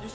Hello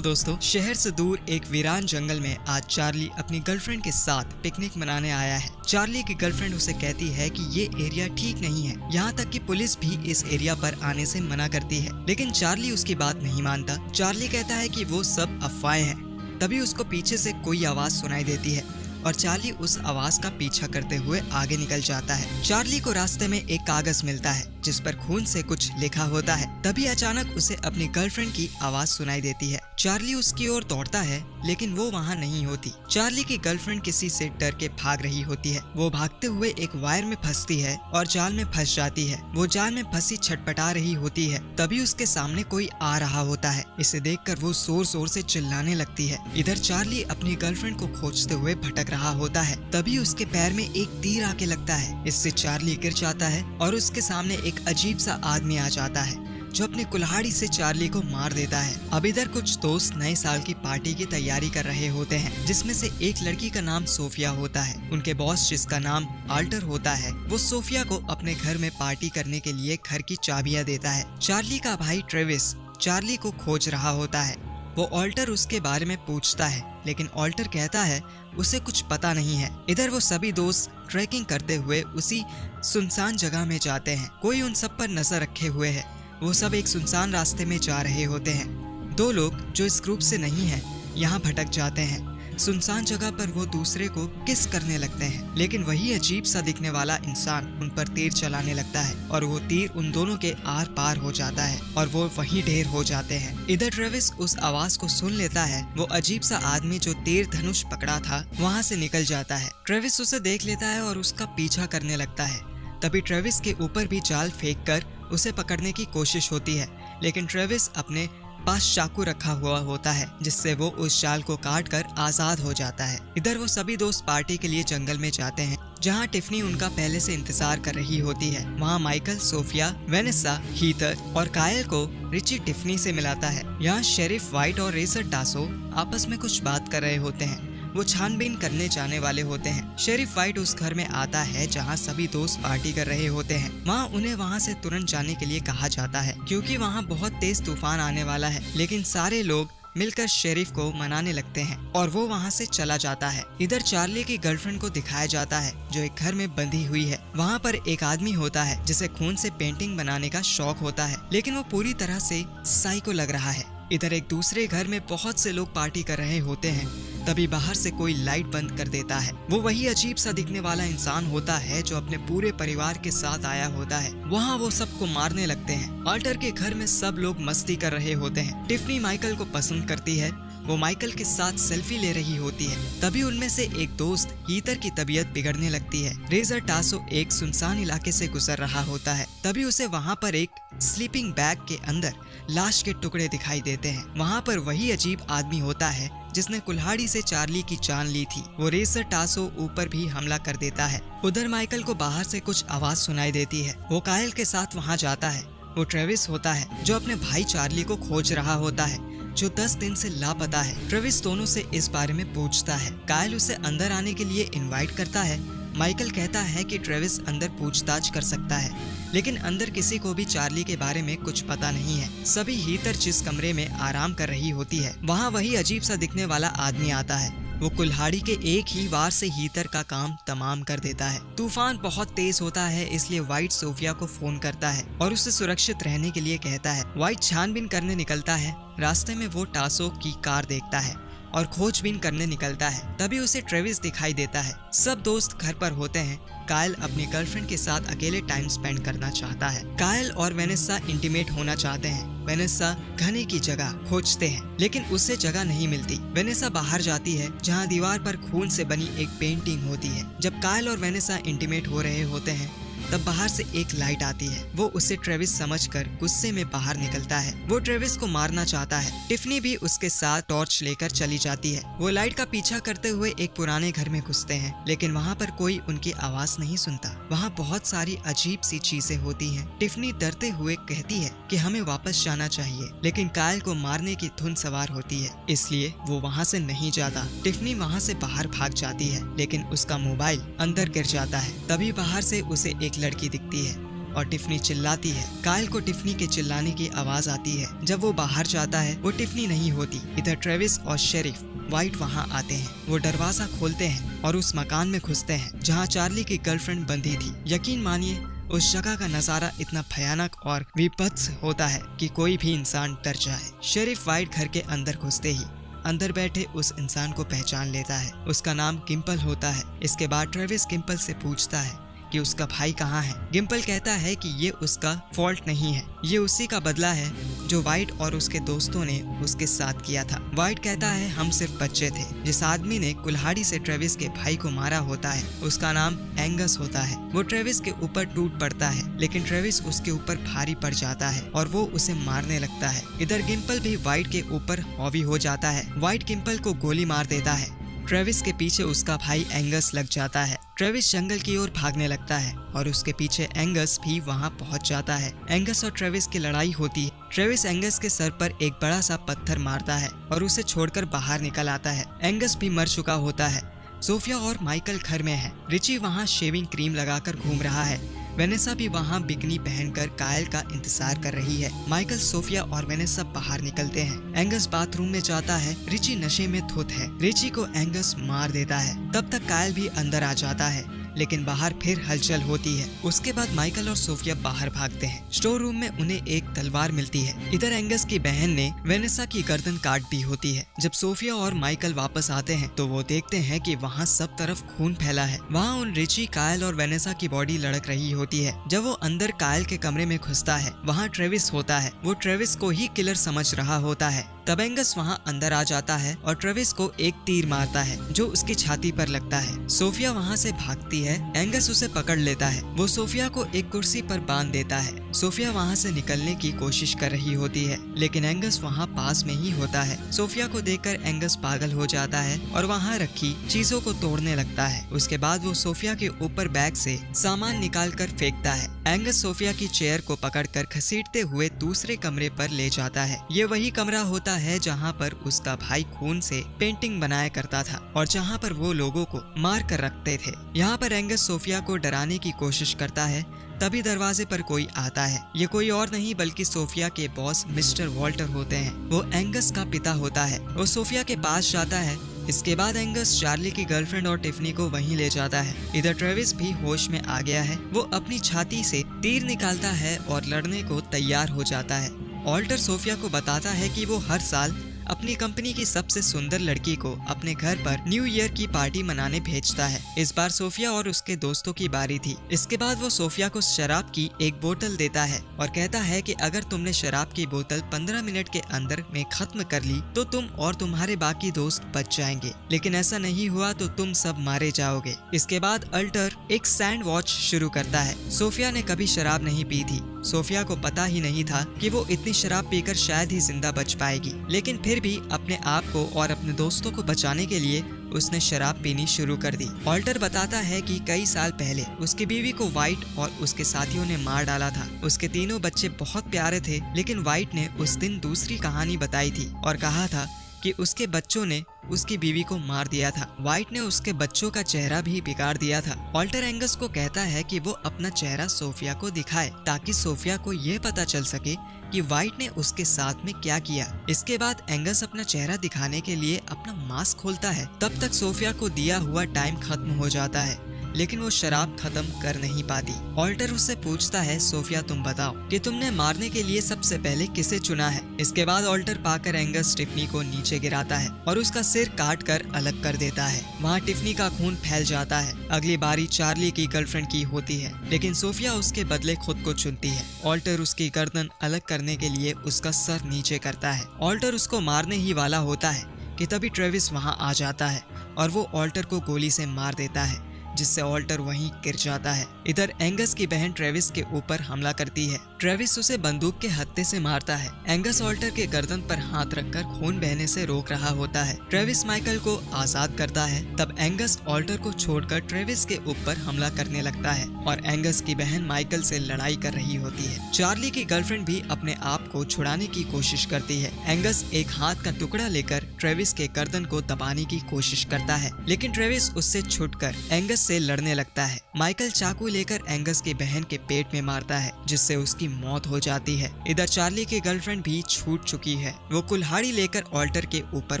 दोस्तों, शहर से दूर एक वीरान जंगल में आज चार्ली अपनी गर्लफ्रेंड के साथ पिकनिक मनाने आया है। चार्ली की गर्लफ्रेंड उसे कहती है कि ये एरिया ठीक नहीं है, यहाँ तक कि पुलिस भी इस एरिया पर आने से मना करती है, लेकिन चार्ली उसकी बात नहीं मानता। चार्ली कहता है कि वो सब अफवाहें हैं। तभी उसको पीछे से कोई आवाज सुनाई देती है और चार्ली उस आवाज का पीछा करते हुए आगे निकल जाता है। चार्ली को रास्ते में एक कागज मिलता है जिस पर खून से कुछ लिखा होता है। तभी अचानक उसे अपनी गर्लफ्रेंड की आवाज सुनाई देती है। चार्ली उसकी ओर दौड़ता है लेकिन वो वहाँ नहीं होती। चार्ली की गर्लफ्रेंड किसी से डर के भाग रही होती है। वो भागते हुए एक वायर में फंसती है और जाल में फंस जाती है। वो जाल में फंसी छटपटा रही होती है। तभी उसके सामने कोई आ रहा होता है। इसे देखकर वो जोर जोर से चिल्लाने लगती है। इधर चार्ली अपनी गर्लफ्रेंड को खोजते हुए भटक रहा होता है। तभी उसके पैर में एक तीर आके लगता है। इससे चार्ली गिर जाता है और उसके सामने एक अजीब सा आदमी आ जाता है जो अपनी कुल्हाड़ी से चार्ली को मार देता है। अब इधर कुछ दोस्त नए साल की पार्टी की तैयारी कर रहे होते हैं, जिसमें से एक लड़की का नाम सोफिया होता है। उनके बॉस जिसका नाम आल्टर होता है, वो सोफिया को अपने घर में पार्टी करने के लिए घर की चाबियां देता है। चार्ली का भाई ट्रेविस चार्ली को खोज रहा होता है। वो ऑल्टर उसके बारे में पूछता है, लेकिन ऑल्टर कहता है उसे कुछ पता नहीं है। इधर वो सभी दोस्त ट्रैकिंग करते हुए उसी सुनसान जगह में जाते हैं। कोई उन सब पर नजर रखे हुए है। वो सब एक सुनसान रास्ते में जा रहे होते हैं। दो लोग जो इस ग्रुप से नहीं हैं यहाँ भटक जाते हैं। सुनसान जगह पर वो दूसरे को किस करने लगते हैं, लेकिन वही अजीब सा दिखने वाला इंसान उन पर तीर चलाने लगता है और वो तीर उन दोनों के आर पार हो जाता है और वो वहीं ढेर हो जाते हैं। इधर ट्रेविस उस आवाज को सुन लेता है। वो अजीब सा आदमी जो तीर धनुष पकड़ा था वहाँ से निकल जाता है। ट्रेविस उसे देख लेता है और उसका पीछा करने लगता है। तभी ट्रेविस के ऊपर भी जाल फेंक कर उसे पकड़ने की कोशिश होती है, लेकिन ट्रेविस अपने पास चाकू रखा हुआ होता है जिससे वो उस जाल को काट कर आजाद हो जाता है। इधर वो सभी दोस्त पार्टी के लिए जंगल में जाते हैं जहाँ टिफनी उनका पहले से इंतजार कर रही होती है। वहाँ माइकल, सोफिया, वेनेसा, हीथर और कायल को रिची टिफनी से मिलाता है। यहाँ शेरिफ वाइट और रेजर टासो आपस में कुछ बात कर रहे होते हैं। वो छानबीन करने जाने वाले होते हैं। शेरिफ वाइट उस घर में आता है जहाँ सभी दोस्त पार्टी कर रहे होते हैं। वहाँ उन्हें वहाँ से तुरंत जाने के लिए कहा जाता है क्योंकि वहाँ बहुत तेज तूफान आने वाला है, लेकिन सारे लोग मिलकर शेरिफ को मनाने लगते हैं और वो वहाँ से चला जाता है। इधर चार्ली की गर्लफ्रेंड को दिखाया जाता है जो एक घर में बंधी हुई है। वहाँ पर एक आदमी होता है जिसे खून से पेंटिंग बनाने का शौक होता है, लेकिन वो पूरी तरह से साइको लग रहा है। इधर एक दूसरे घर में बहुत से लोग पार्टी कर रहे होते हैं। तभी बाहर से कोई लाइट बंद कर देता है। वो वही अजीब सा दिखने वाला इंसान होता है जो अपने पूरे परिवार के साथ आया होता है। वहाँ वो सबको मारने लगते हैं। आल्टर के घर में सब लोग मस्ती कर रहे होते हैं। टिफनी माइकल को पसंद करती है। वो माइकल के साथ सेल्फी ले रही होती है। तभी उनमें से एक दोस्त हीथर की तबीयत बिगड़ने लगती है। रेजर टासो एक सुनसान इलाके से गुजर रहा होता है। तभी उसे वहाँ पर एक स्लीपिंग बैग के अंदर लाश के टुकड़े दिखाई देते हैं। वहाँ पर वही अजीब आदमी होता है जिसने कुल्हाड़ी से चार्ली की जान ली थी। वो रेजर टासो ऊपर भी हमला कर देता है। उधर माइकल को बाहर से कुछ आवाज सुनाई देती है। वो कायल के साथ वहाँ जाता है। वो ट्रेविस होता है जो अपने भाई चार्ली को खोज रहा होता है जो 10 दिन से लापता है। ट्रेविस दोनों से इस बारे में पूछता है। कायल उसे अंदर आने के लिए इनवाइट करता है। माइकल कहता है कि ट्रेविस अंदर पूछताछ कर सकता है, लेकिन अंदर किसी को भी चार्ली के बारे में कुछ पता नहीं है। सभी हीथर जिस कमरे में आराम कर रही होती है वहाँ वही अजीब सा दिखने वाला आदमी आता है। वो कुल्हाड़ी के एक ही वार से हीथर का काम तमाम कर देता है। तूफान बहुत तेज होता है, इसलिए वाइट सोफिया को फोन करता है और उसे सुरक्षित रहने के लिए कहता है। वाइट छानबीन करने निकलता है। रास्ते में वो टासो की कार देखता है और खोजबीन करने निकलता है। तभी उसे ट्रेविस दिखाई देता है। सब दोस्त घर पर होते हैं। कायल अपनी गर्लफ्रेंड के साथ अकेले टाइम स्पेंड करना चाहता है। कायल और वेनेसा इंटीमेट होना चाहते हैं। वेनेसा घने की जगह खोजते हैं, लेकिन उससे जगह नहीं मिलती। वेनेसा बाहर जाती है जहाँ दीवार पर खून से बनी एक पेंटिंग होती है। जब कायल और वेनेसा इंटीमेट हो रहे होते हैं तब बाहर से एक लाइट आती है। वो उसे ट्रेविस समझकर गुस्से में बाहर निकलता है। वो ट्रेविस को मारना चाहता है। टिफनी भी उसके साथ टॉर्च लेकर चली जाती है। वो लाइट का पीछा करते हुए एक पुराने घर में घुसते हैं, लेकिन वहाँ पर कोई उनकी आवाज नहीं सुनता। वहाँ बहुत सारी अजीब सी चीजें होती हैं। टिफनी डरते हुए कहती है कि हमें वापस जाना चाहिए, लेकिन कायल को मारने की धुन सवार होती है, इसलिए वो वहाँ से नहीं जाता। टिफनी वहाँ से बाहर भाग जाती है, लेकिन उसका मोबाइल अंदर गिर जाता है। तभी बाहर से उसे एक लड़की दिखती है और टिफनी चिल्लाती है। कायल को टिफनी के चिल्लाने की आवाज आती है। जब वो बाहर जाता है वो टिफनी नहीं होती। इधर ट्रेविस और शेरिफ वाइट वहाँ आते हैं। वो दरवाजा खोलते हैं और उस मकान में घुसते हैं जहाँ चार्ली की गर्लफ्रेंड बंधी थी। यकीन मानिए उस जगह का नजारा इतना भयानक और विभत्स होता है कि कोई भी इंसान डर जाए। शेरिफ वाइट घर के अंदर घुसते ही अंदर बैठे उस इंसान को पहचान लेता है। उसका नाम गिम्पल होता है। इसके बाद ट्रेविस गिम्पल से पूछता है कि उसका भाई कहाँ है। गिम्पल कहता है कि ये उसका फॉल्ट नहीं है, ये उसी का बदला है जो वाइट और उसके दोस्तों ने उसके साथ किया था। वाइट कहता है हम सिर्फ बच्चे थे। जिस आदमी ने कुल्हाड़ी से ट्रेविस के भाई को मारा होता है उसका नाम एंगस होता है। वो ट्रेविस के ऊपर टूट पड़ता है, लेकिन ट्रेविस उसके ऊपर भारी पड़ जाता है और वो उसे मारने लगता है। इधर गिम्पल भी वाइट के ऊपर हावी हो जाता है। वाइट गिम्पल को गोली मार देता है। ट्रेविस के पीछे उसका भाई एंगस लग जाता है। ट्रेविस जंगल की ओर भागने लगता है और उसके पीछे एंगस भी वहां पहुंच जाता है। एंगस और ट्रेविस की लड़ाई होती है। ट्रेविस एंगस के सर पर एक बड़ा सा पत्थर मारता है और उसे छोड़कर बाहर निकल आता है। एंगस भी मर चुका होता है। सोफिया और माइकल घर में है। रिची वहाँ शेविंग क्रीम लगाकर घूम रहा है। वेनेसा भी वहाँ बिकनी पहनकर कायल का इंतजार कर रही है। माइकल, सोफिया और वेनेसा बाहर निकलते हैं। एंगस बाथरूम में जाता है। रिची नशे में धुत है। रिची को एंगस मार देता है। तब तक कायल भी अंदर आ जाता है, लेकिन बाहर फिर हलचल होती है। उसके बाद माइकल और सोफिया बाहर भागते हैं। स्टोर रूम में उन्हें एक तलवार मिलती है। इधर एंगस की बहन ने वेनेसा की गर्दन काट दी होती है। जब सोफिया और माइकल वापस आते हैं तो वो देखते हैं कि वहाँ सब तरफ खून फैला है। वहाँ उन रिची, कायल और वेनेसा की बॉडी लड़क रही होती है। जब वो अंदर कायल के कमरे में घुसता है वहाँ ट्रेविस होता है। वो ट्रेविस को ही किलर समझ रहा होता है। तब एंगस वहाँ अंदर आ जाता है और ट्रेविस को एक तीर मारता है जो उसकी छाती पर लगता है। सोफिया वहाँ से भागती है। एंगस उसे पकड़ लेता है। वो सोफिया को एक कुर्सी पर बांध देता है। सोफिया वहाँ से निकलने की कोशिश कर रही होती है, लेकिन एंगस वहाँ पास में ही होता है। सोफिया को देखकर एंगस पागल हो जाता है और वहाँ रखी चीजों को तोड़ने लगता है। उसके बाद वो सोफिया के ऊपर बैग से सामान निकाल कर फेंकता है। एंगस सोफिया की चेयर को पकड़कर घसीटते हुए दूसरे कमरे पर ले जाता है। ये वही कमरा होता है जहाँ पर उसका भाई खून से पेंटिंग बनाया करता था और जहाँ पर वो लोगों को मार कर रखते थे। यहाँ पर एंगस सोफिया को डराने की कोशिश करता है। तभी दरवाजे पर कोई आता है। ये कोई और नहीं बल्कि सोफिया के बॉस मिस्टर वॉल्टर होते हैं। वो एंगस का पिता होता है। वो सोफिया के पास जाता है। इसके बाद एंगस चार्ली की गर्लफ्रेंड और टिफनी को वहीं ले जाता है। इधर ट्रेविस भी होश में आ गया है। वो अपनी छाती से तीर निकालता है और लड़ने को तैयार हो जाता है। वॉल्टर सोफिया को बताता है कि वो हर साल अपनी कंपनी की सबसे सुंदर लड़की को अपने घर पर न्यू ईयर की पार्टी मनाने भेजता है। इस बार सोफिया और उसके दोस्तों की बारी थी। इसके बाद वो सोफिया को शराब की एक बोतल देता है और कहता है कि अगर तुमने शराब की बोतल 15 मिनट के अंदर में खत्म कर ली तो तुम और तुम्हारे बाकी दोस्त बच जाएंगे, लेकिन ऐसा नहीं हुआ तो तुम सब मारे जाओगे। इसके बाद अल्टर एक सैंड वॉच शुरू करता है। सोफिया ने कभी शराब नहीं पी थी। सोफिया को पता ही नहीं था कि वो इतनी शराब पीकर शायद ही जिंदा बच पाएगी, लेकिन फिर भी अपने आप को और अपने दोस्तों को बचाने के लिए उसने शराब पीनी शुरू कर दी। वॉल्टर बताता है कि कई साल पहले उसकी बीवी को वाइट और उसके साथियों ने मार डाला था। उसके तीनों बच्चे बहुत प्यारे थे, लेकिन वाइट ने उस दिन दूसरी कहानी बताई थी और कहा था कि उसके बच्चों ने उसकी बीवी को मार दिया था। वाइट ने उसके बच्चों का चेहरा भी बिगाड़ दिया था। वॉल्टर एंगस को कहता है कि वो अपना चेहरा सोफिया को दिखाए ताकि सोफिया को ये पता चल सके कि वाइट ने उसके साथ में क्या किया। इसके बाद एंगस अपना चेहरा दिखाने के लिए अपना मास्क खोलता है। तब तक सोफिया को दिया हुआ टाइम खत्म हो जाता है, लेकिन वो शराब खत्म कर नहीं पाती। वॉल्टर उससे पूछता है, सोफिया तुम बताओ कि तुमने मारने के लिए सबसे पहले किसे चुना है। इसके बाद वॉल्टर पाकर एंगस टिफनी को नीचे गिराता है और उसका सिर काट कर अलग कर देता है। वहाँ टिफनी का खून फैल जाता है। अगली बारी चार्ली की गर्लफ्रेंड की होती है, लेकिन सोफिया उसके बदले खुद को चुनती है। वॉल्टर उसकी गर्दन अलग करने के लिए उसका सर नीचे करता है। वॉल्टर उसको मारने ही वाला होता है कि तभी ट्रेविस वहाँ आ जाता है और वो वॉल्टर को गोली से मार देता है। जिससे ऑल्टर वहीं गिर जाता है। इधर एंगस की बहन ट्रेविस के ऊपर हमला करती है। ट्रेविस उसे बंदूक के हत्थे से मारता है। एंगस ऑल्टर के गर्दन पर हाथ रखकर खून बहने से रोक रहा होता है। ट्रेविस माइकल को आजाद करता है। तब एंगस ऑल्टर को छोड़कर ट्रेविस के ऊपर हमला करने लगता है और एंगस की बहन माइकल से लड़ाई कर रही होती है। चार्ली की गर्लफ्रेंड भी अपने आप को छुड़ाने की कोशिश करती है। एंगस एक हाथ का टुकड़ा लेकर ट्रेविस के गर्दन को दबाने की कोशिश करता है, लेकिन ट्रेविस उससे छूटकर एंगस से लड़ने लगता है। माइकल चाकू लेकर एंगस की बहन के पेट में मारता है, जिससे उसकी मौत हो जाती है। इधर चार्ली की गर्लफ्रेंड भी छूट चुकी है। वो कुल्हाड़ी लेकर ऑल्टर के ऊपर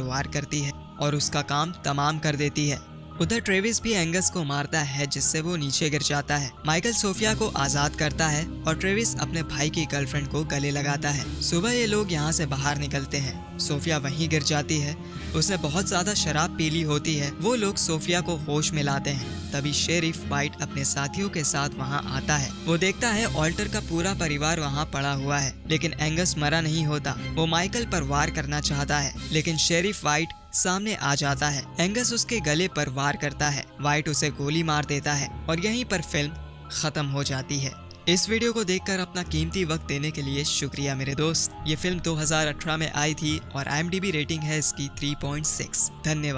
वार करती है और उसका काम तमाम कर देती है। उधर ट्रेविस भी एंगस को मारता है, जिससे वो नीचे गिर जाता है। माइकल सोफिया को आजाद करता है और ट्रेविस अपने भाई की गर्लफ्रेंड को गले लगाता है। सुबह ये लोग यहाँ से बाहर निकलते हैं। सोफिया वहीं गिर जाती है। उसने बहुत ज्यादा शराब पी ली होती है। वो लोग सोफिया को होश में लाते हैं। तभी शेरिफ वाइट अपने साथियों के साथ वहाँ आता है। वो देखता है ऑल्टर का पूरा परिवार वहाँ पड़ा हुआ है, लेकिन एंगस मरा नहीं होता। वो माइकल पर वार करना चाहता है, लेकिन शेरिफ वाइट सामने आ जाता है। एंगस उसके गले पर वार करता है। वाइट उसे गोली मार देता है और यहीं पर फिल्म खत्म हो जाती है। इस वीडियो को देखकर अपना कीमती वक्त देने के लिए शुक्रिया मेरे दोस्त। ये फिल्म 2018 में आई थी और IMDb रेटिंग है इसकी 3.6। धन्यवाद।